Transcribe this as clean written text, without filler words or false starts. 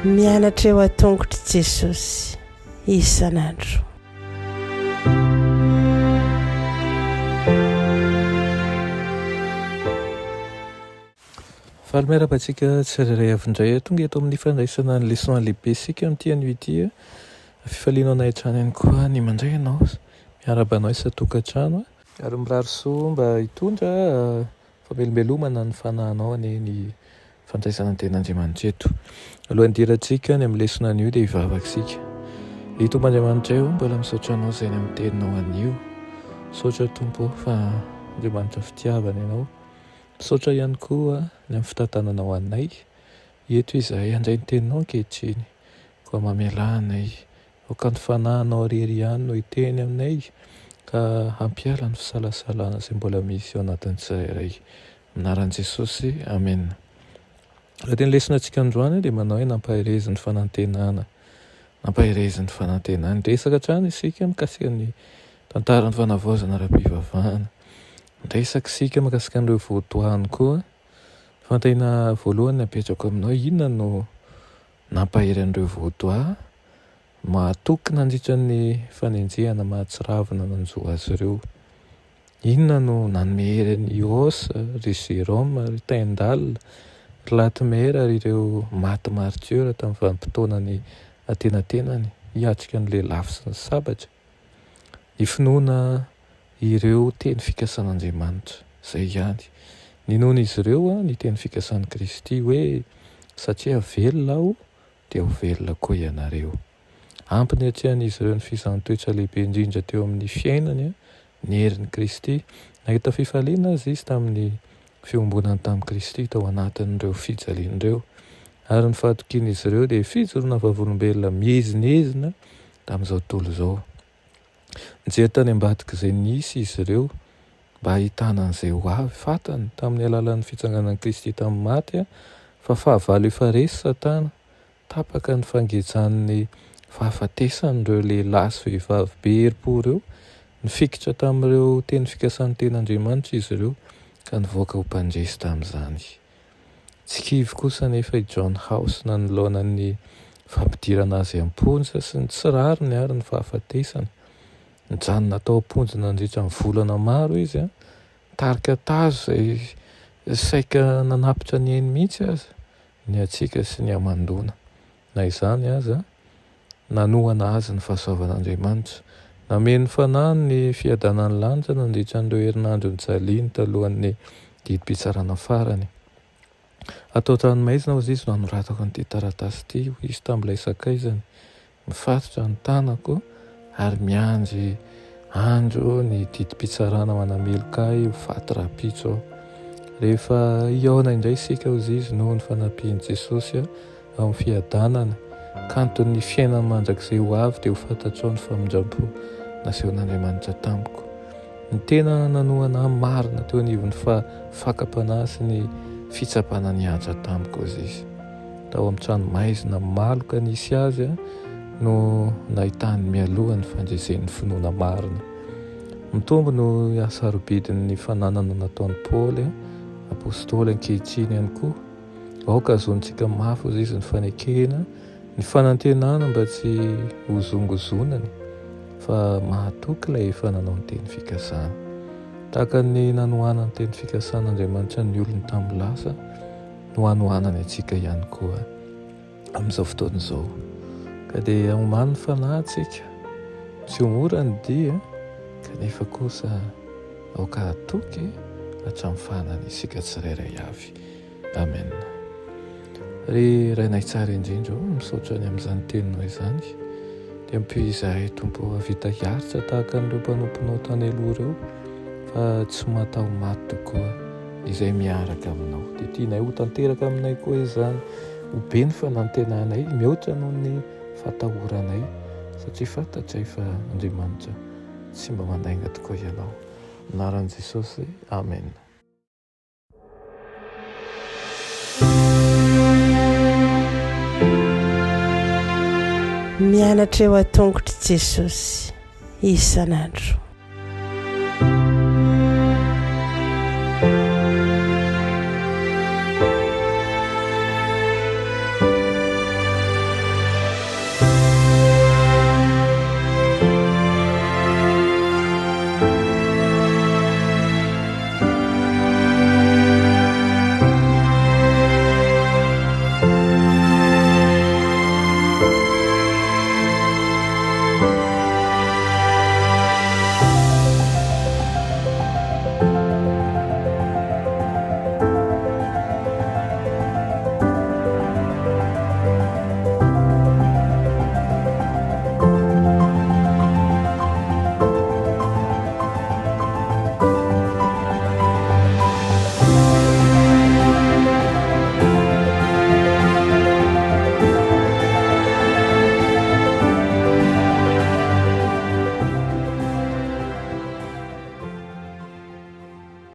mianatra eo a-tongotry Jesosy isan'andro. Faly-miarabantsika tsirairay avy-indray tonga eto amin'ny fandraisana ny leçon lehibe sika amin'ity an'ity fifaliana anay hatrany ihany koa ny mandray ianao miarabanao isa-tokantrano ary mirary soa mba hitondra famelomelomana ny fanahinao ny fandraisana ny ten'Andriamanitra eto. Alohan'ny dirantsika ny amin'ny leçon an'io dia hivavaka ito Andriamanitra eo mbola misaotra anao izay ny amin'ny teninao an'io. Misaotra Tompo fa Andriamanitra fitiavana ianao. Misaotra ihany koa ny amin'ny fitantananao anay eto izahay handray ny teninao ankehitriny koa mamelanay ka ny fanahinao rery ihany no hiteny aminay ka hampiala ny fisalasalana izay mbola misy ao anatin'ny tsirairay anaran'i Jesosy amen. Raha teny lesonantsika androany dia manao hoe nampaherezin'ny fanantenana resaka trano isika mikasika ny tantaran'ny fanavaozana ara-pivavahana. Resaka isika makasika an'ireo voatoany koa. Fantaina voalohany apetrako aminao, inona no nampahery an'ireo voatoa mahatoky nandritra ny fanenjehana mahatsiravina nanjo azy ireo. Inona no nanomehery ny Iôsa, ry Jérôme, ry Tyndale, ry Latimer ary ireo maty martyr tamin'ny vanim-potoanany antenatenany hiatrika an'ilay lafy sy ny sabatra. Ifinoana ireo teny fikasan'Andriamanitra izay ihany. Ninoana izy ireo ny teny fikasan'i Kristy hoe satria velona aho dia ho velona koa ianareo. Ampiny hatrehan'izy ireo ny fizahn-toetra lehibe indrindra teo amin'ny fiainany ny herin'i Kristy. Nahita fifaliana azy izy tamin'ny fiombonany tamin'i Kristy tao anatin'ireo fijalian'ireo. Ary ny fahatokian'izy ireo dia fijoroana vavolombelona mihezinezina tamin'izao tontolo izao. Nijery tany ambadika izay nisy izy ireo mba ahitana an'izay ho avy fatany tamin'ny alalan'ny fitsanganan'i Kristy tamin'ny maty fa fahavalo efa resy Satana tapaka ny fangejan'ny fahafatesan'ireo lehilahy sy vehivavy be herim-po ireo nifikitra tamin'ireo teny fikasan'ny ten'Andriamanitra izy ireo ka nivoaka ho mpandresy tamin'izany. Tsy kivy kosa nefa i John House nanoloana ny fampidirana azy am-ponja sy ny tsirariny ary ny fahafatesana. Nijanona tao am-ponja nandritra ny volana maro izy tarika tazo izay saika nanapitra ny eny mihitsy aza ny atsika sy ny amandona. Na izany aza nanohana azy ny fahasoavan'Andriamanitra. Namen'ny fanahy ny fiadanany lanitra nandritra an'ireo herinandro ny jaliany talohan'ny didim-pitsarana farany. Atao tranomaizina hozy izy nanoratako an'ity taratasy ity ho izy tamin'ilay sakaizany. Mifatotra ny tanako ary miandry andro ny didim-pitsarana manameloka ho faty rapitso aho. Rehefa iaona indray isika hozy izy noho ny fanampian'i Jesosy ao amin'ny fiadanana kanton'ny fiainany mandrakizay ho avy dia ho fantatrao ny famindram-po nasehon'Andriamanitra tamiko. Ny tena nanohana marina teo anivon'ny fakapanahy sy ny fitsapana ny atra tamiko izy izy. Tao amin'ny tranomaizina maloka nisy azy no nahitany mialoha ny fandrezen'ny finoana marina. Mitombo no asarobidin'ny fananana nataon'i Paoly apôstôly ankehitriny ihany koa. Aoka azontsika mafy hozy izy ny fanekena, ny fanantenana mba tsy hozongozonany fa mahatoky ilay efa nanao ny teny fikasana. Tahaka ny nanohana ny teny fikasan'Andriamanitra ny olony tamin'ny lasa no hanohanany antsika ihany koa amin'izao fotoana izao. Ka dia omany ny fanahintsika tsy ho mora ny dia kanefa kosa aoka hatoky hatramin'ny fahanany isika tsirairay avy. Amen. Ry rainay tsara indrindra misaotra ny amin'izany teninao izany dia mipio izahay Tompo havita hiaritra tahaka an'ireo mpanomponao tany aloha ireo fa tsy mataho maty tokoa izay miaraka aminao. Dia tianay ho tanteraka aminay koa izany ho be ny fanantenanay mihoatra noho ny fatahoranay satria fantatray fa Andriamanitra tsy mba mandainga tokoa ianao. Anaran'i Jesosy, amen. Mianatra eo a-tongotry Jesosy isan'andro.